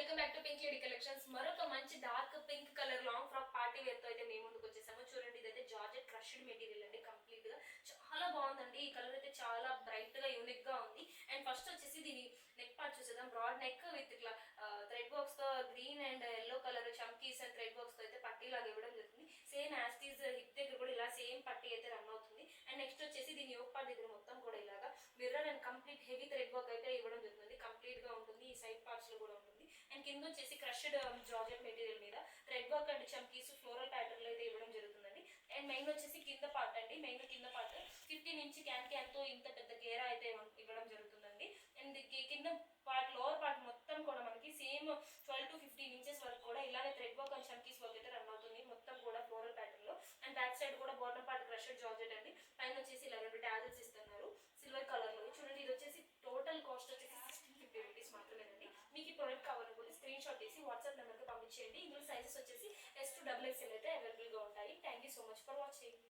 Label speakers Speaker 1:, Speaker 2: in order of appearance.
Speaker 1: Welcome back to pink lady collections. మరొక మంచి dark pink colour long frock party wear తో అయితే మేము ముందుకు వచ్చేసాము. చూడండి, ఇదైతే జార్జెట్ క్రష్డ్ మెటీరియల్ అండి. కంప్లీట్ గా చాలా బాగుందండి. ఈ కలర్ అయితే చాలా బ్రైట్ గా యూనిక్ గా ఉంది. అండ్ ఫస్ట్ వచ్చేసి దీని నెక్ పార్ట్ చూసేద్దాం. బ్రాడ్ నెక్ విత్ ఇట్లా థ్రెడ్ బాక్స్ తో గ్రీన్ అండ్ ఎల్లో కలర్ చమ్కీస్ అండ్ థ్రెడ్ బాక్స్ తో అయితే పట్టీ లాగా ఇవ్వడం జరుగుతుంది. సేమ్ యాస్టీస్ హిప్ దగ్గర కూడా ఇలా సేమ్ పట్టీ అయితే రన్ అవుతుంది. అండ్ నెక్స్ట్ వచ్చేసి దీని యోక్ పార్ట్ దగ్గర మొత్తం కూడా ఇలాగా mirror and complete heavy thread work అయితే ఇవ్వడం జరుగుతుంది. కంప్లీట్ గా ఉంటుంది. ఈ సైడ్ పార్ట్స్ లో కూడా ఉంటుంది. అండ్ కింద వచ్చేసి క్రష్డ్ జార్జెట్ మెటీరియల్ మీద థ్రెడ్ వర్క్ అండ్ చమ్కీస్ ఫ్లోరల్ ప్యాటర్న్ లో అయితే ఇవ్వడం జరుగుతుందండి. అండ్ మెయిన్ వచ్చేసి కింద పార్ట్ అండి. మెయిన్ కింద పార్ట్ 15 ఇంచ్ క్యాన్ తో ఇంత పెద్ద గేరా అయితే ఇవ్వడం జరుగుతుందండి. అండ్ కింద పార్ట్ లోవర్ పార్ట్ మొత్తం కూడా మనకి సేమ్ 12 to 15 ఇంచెస్ వరకు కూడా ఇలానే థ్రెడ్ వర్క్ అండ్ చమ్కీస్ వర్క్ అయితే రన్ అవుతుంది. మొత్తం కూడా ఫ్లోరల్ ప్యాటర్న్ లో. అండ్ బ్యాక్ సైడ్ కూడా బాటమ్ పార్ట్ క్రష్డ్ జార్జెట్ అండి. పైన వచ్చేసి ఇలా 2 టాజెస్ ఇస్తున్నారు సిల్వర్ కలర్ లో. చూడండి, ఇది వచ్చేసి టోటల్ కాస్ట్ వచ్చేసి 1650 రూపీస్ మాత్రమేనండి. మీకు ఈ ప్రోడక్ట్ కావాలనుకుంటే స్క్రీన్ షాట్ తీసి వాట్సాప్ నెంబర్కి పంపించేయండి. ఇందులో సైజెస్ వచ్చేసి S to XXL అయితే అవైలబుల్